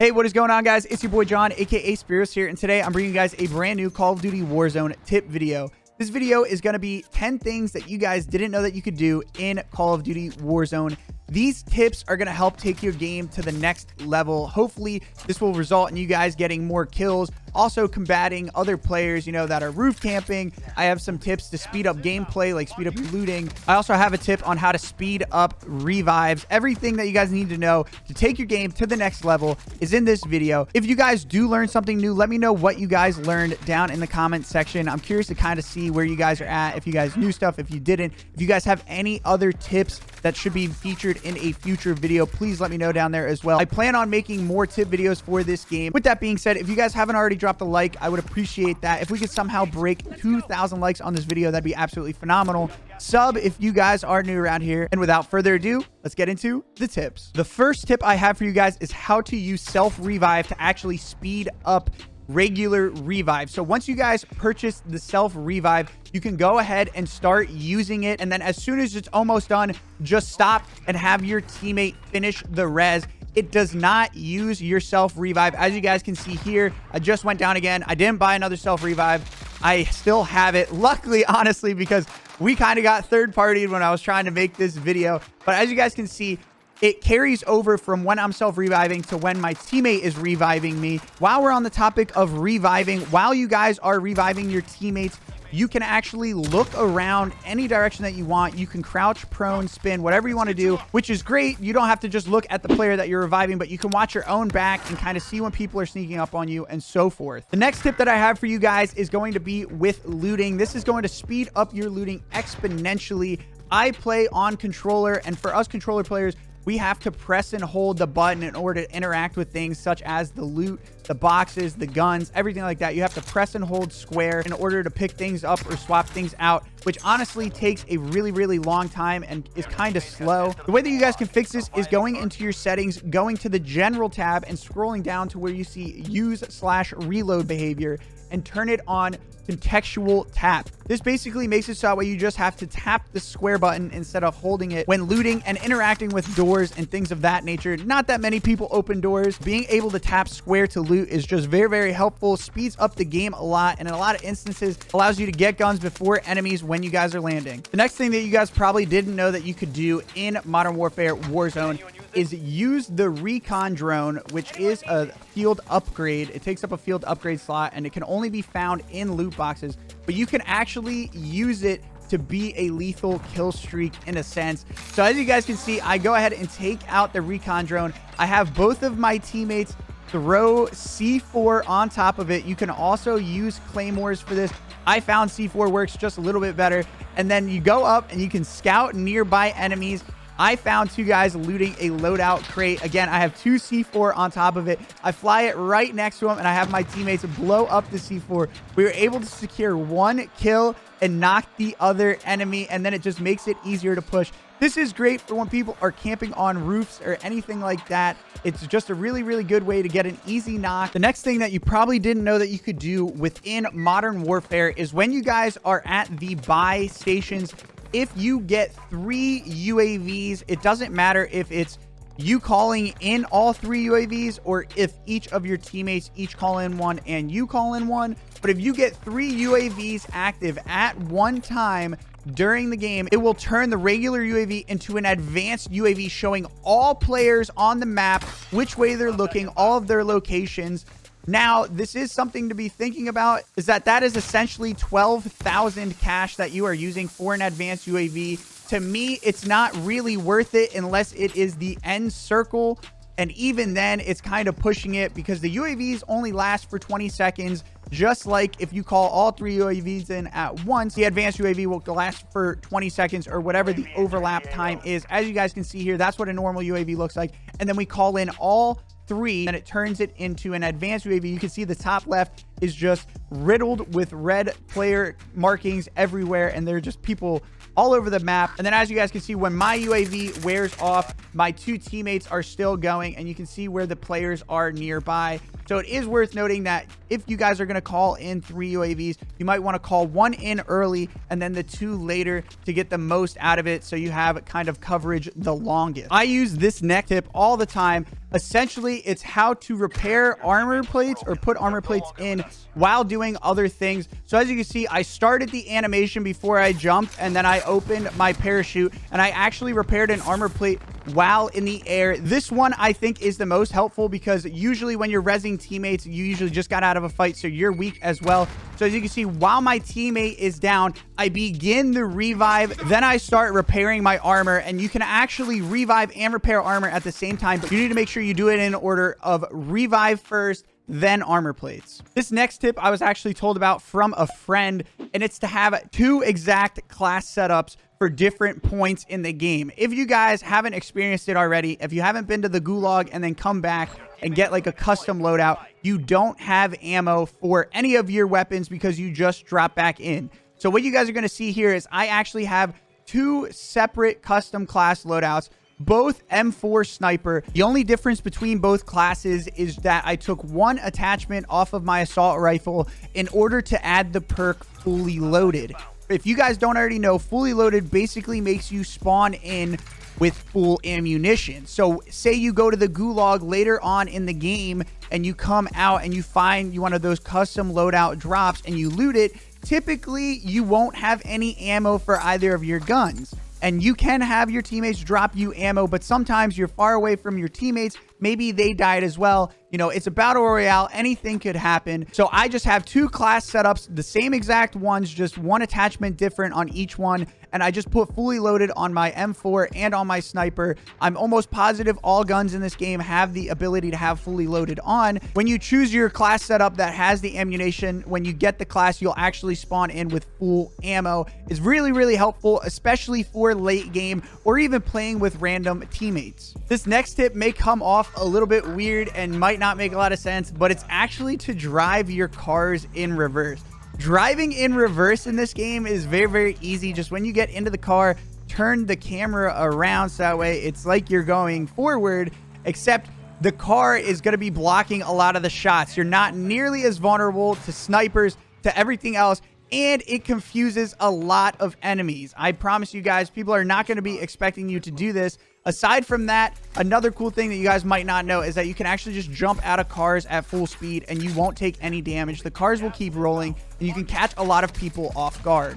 Hey, what is going on, guys? It's your boy John, aka Spiros here, and today I'm bringing you guys a brand new Call of Duty Warzone tip video. This video is going to be 10 things that you guys didn't know that you could do in Call of Duty Warzone. These tips are going to help take your game to the next level. Hopefully, this will result in you guys getting more kills, also combating other players, that are roof camping. I have some tips to speed up gameplay, like speed up your looting. I also have a tip on how to speed up revives. Everything that you guys need to know to take your game to the next level is in this video. If you guys do learn something new, let me know what you guys learned down in the comment section. I'm curious to kind of see where you guys are at, if you guys knew stuff, if you didn't. If you guys have any other tips that should be featured in a future video, please let me know down there as well. I plan on making more tip videos for this game. With that being said, if you guys haven't already dropped a like, I would appreciate that. If we could somehow break 2,000 likes on this video, that'd be absolutely phenomenal. Sub if you guys are new around here. And without further ado, let's get into the tips. The first tip I have for you guys is how to use self-revive to actually speed up regular revive. So once you guys purchase the self revive, you can go ahead and start using it, and then as soon as it's almost done, just stop and have your teammate finish the res. It does not use your self revive. As you guys can see here, I just went down again. I didn't buy another self revive. I still have it, luckily, honestly, because we kind of got third-partied when I was trying to make this video. But as you guys can see, it carries over from when I'm self-reviving to when my teammate is reviving me. While we're on the topic of reviving, while you guys are reviving your teammates, you can actually look around any direction that you want. You can crouch, prone, spin, whatever you want to do, which is great. You don't have to just look at the player that you're reviving, but you can watch your own back and kind of see when people are sneaking up on you and so forth. The next tip that I have for you guys is going to be with looting. This is going to speed up your looting exponentially. I play on controller, and for us controller players, we have to press and hold the button in order to interact with things such as the loot, the boxes, the guns, everything like that. You have to press and hold square in order to pick things up or swap things out, which honestly takes a really long time and is kind of slow. The way that you guys can fix this is going into your settings, going to the general tab and scrolling down to where you see use/reload behavior and turn it on contextual tap. This basically makes it so that way you just have to tap the square button instead of holding it when looting and interacting with doors and things of that nature. Not that many people open doors. Being able to tap square to loot is just very helpful, speeds up the game a lot, and in a lot of instances allows you to get guns before enemies when you guys are landing. The next thing that you guys probably didn't know that you could do in Modern Warfare Warzone is use the Recon Drone, which is a field upgrade. It takes up a field upgrade slot, and it can only be found in loot boxes, but you can actually use it to be a lethal kill streak in a sense. So as you guys can see, I go ahead and take out the Recon Drone. I have both of my teammates throw C4 on top of it. You can also use claymores for this. I found C4 works just a little bit better. And then you go up and you can scout nearby enemies. I found two guys looting a loadout crate. Again, I have two C4 on top of it. I fly it right next to them, and I have my teammates blow up the C4. We were able to secure one kill and knock the other enemy, and then it just makes it easier to push. This is great for when people are camping on roofs or anything like that. It's just a really good way to get an easy knock. The next thing that you probably didn't know that you could do within Modern Warfare is when you guys are at the buy stations, if you get 3 UAVs, it doesn't matter if it's you calling in all 3 UAVs or if each of your teammates each call in one and you call in one. But if you get 3 UAVs active at one time during the game, it will turn the regular UAV into an advanced UAV showing all players on the map, which way they're looking, all of their locations. Now, this is something to be thinking about, is that is essentially 12,000 cash that you are using for an advanced UAV. To me, it's not really worth it unless it is the end circle. And even then, it's kind of pushing it because the UAVs only last for 20 seconds. Just like if you call all 3 UAVs in at once, the advanced UAV will last for 20 seconds or whatever the overlap time is. As you guys can see here, that's what a normal UAV looks like. And then we call in all 3, and it turns it into an advanced UAV. You can see the top left is just riddled with red player markings everywhere, and they're just people all over the map. And then as you guys can see, when my UAV wears off, my 2 teammates are still going, and you can see where the players are nearby. So it is worth noting that if you guys are going to call in 3 UAVs, you might want to call 1 in early and then the 2 later to get the most out of it, so you have kind of coverage the longest. I use this neck tip all the time. Essentially, it's how to repair armor plates or put armor plates in while doing other things. So as you can see, I started the animation before I jumped, and then I opened my parachute, and I actually repaired an armor plate while in the air. This one I think is the most helpful because usually when you're rezzing teammates, you usually just got out of a fight, so you're weak as well. So as you can see, while my teammate is down, I begin the revive, then I start repairing my armor, and you can actually revive and repair armor at the same time, but you need to make sure you do it in order of revive first, then armor plates. This next tip I was actually told about from a friend, and it's to have 2 exact class setups for different points in the game. If you guys haven't experienced it already, if you haven't been to the gulag and then come back and get like a custom loadout, you don't have ammo for any of your weapons because you just drop back in. So what you guys are going to see here is I actually have 2 separate custom class loadouts, both M4 sniper. The only difference between both classes is that I took 1 attachment off of my assault rifle in order to add the perk fully loaded. If you guys don't already know, fully loaded basically makes you spawn in with full ammunition. So say you go to the gulag later on in the game and you come out and you find one of those custom loadout drops and you loot it, typically you won't have any ammo for either of your guns. And you can have your teammates drop you ammo, but sometimes you're far away from your teammates. Maybe they died as well. You know, it's a battle royale. Anything could happen. So I just have 2 class setups, the same exact ones, just 1 attachment different on each one. And I just put fully loaded on my M4 and on my sniper. I'm almost positive all guns in this game have the ability to have fully loaded on. When you choose your class setup that has the ammunition, when you get the class, you'll actually spawn in with full ammo. It's really, really helpful, especially for late game or even playing with random teammates. This next tip may come off a little bit weird and might not make a lot of sense, but it's actually to drive your cars in reverse. Driving in reverse in this game is very, very easy. Just when you get into the car, turn the camera around so that way it's like you're going forward, except the car is going to be blocking a lot of the shots. You're not nearly as vulnerable to snipers, to everything else, and it confuses a lot of enemies. I promise you guys, people are not going to be expecting you to do this. Aside from that, another cool thing that you guys might not know is that you can actually just jump out of cars at full speed and you won't take any damage. The cars will keep rolling and you can catch a lot of people off guard.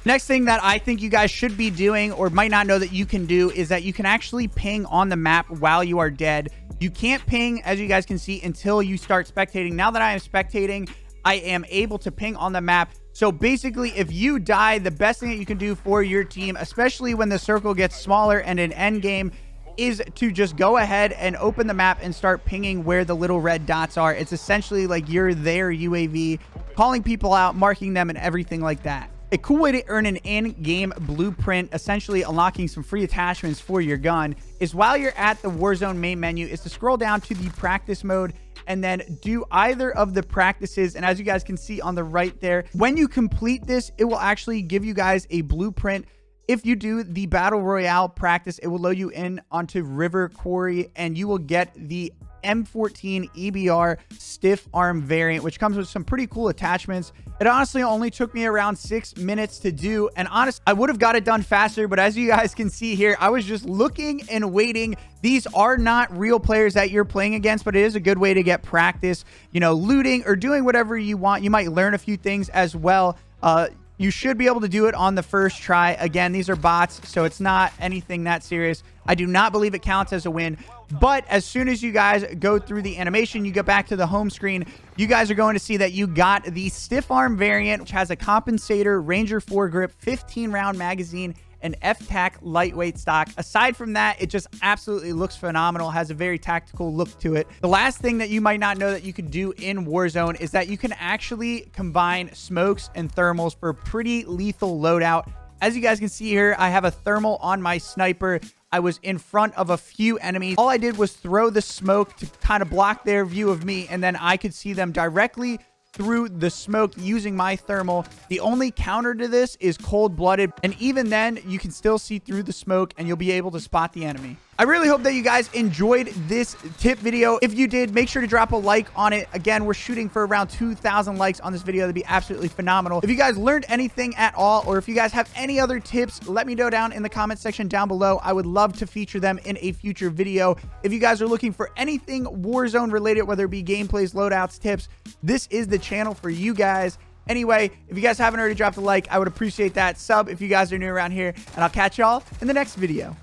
Next thing that I think you guys should be doing or might not know that you can do is that you can actually ping on the map while you are dead. You can't ping, as you guys can see, until you start spectating. Now that I am spectating, I am able to ping on the map. So basically, if you die, the best thing that you can do for your team, especially when the circle gets smaller and an end game, is to just go ahead and open the map and start pinging where the little red dots are. It's essentially like you're their UAV, calling people out, marking them, and everything like that. A cool way to earn an in-game blueprint, essentially unlocking some free attachments for your gun, is while you're at the Warzone main menu, is to scroll down to the practice mode and then do either of the practices. And as you guys can see on the right there, when you complete this, it will actually give you guys a blueprint. If you do the battle royale practice, it will load you in onto River Quarry and you will get the M14 EBR stiff arm variant, which comes with some pretty cool attachments. It honestly only took me around 6 minutes to do, and honestly, I would have got it done faster, but as you guys can see here, I was just looking and waiting. These are not real players that you're playing against, but it is a good way to get practice, you know, looting or doing whatever you want. You might learn a few things as well. You should be able to do it on the first try. Again, these are bots, so it's not anything that serious. I do not believe it counts as a win, but as soon as you guys go through the animation, you get back to the home screen, you guys are going to see that you got the stiff arm variant, which has a compensator, Ranger foregrip, 15-round magazine, and F-Tac lightweight stock. Aside from that, it just absolutely looks phenomenal, has a very tactical look to it. The last thing that you might not know that you can do in Warzone is that you can actually combine smokes and thermals for a pretty lethal loadout. As you guys can see here, I have a thermal on my sniper. I was in front of a few enemies. All I did was throw the smoke to kind of block their view of me, and then I could see them directly through the smoke using my thermal. The only counter to this is cold-blooded, and even then you can still see through the smoke and you'll be able to spot the enemy. I really hope that you guys enjoyed this tip video. If you did, make sure to drop a like on it. Again, we're shooting for around 2,000 likes on this video. That'd be absolutely phenomenal. If you guys learned anything at all, or if you guys have any other tips, let me know down in the comment section down below. I would love to feature them in a future video. If you guys are looking for anything Warzone related, whether it be gameplays, loadouts, tips, this is the channel for you guys. Anyway, if you guys haven't already dropped a like, I would appreciate that. Sub if you guys are new around here, and I'll catch y'all in the next video.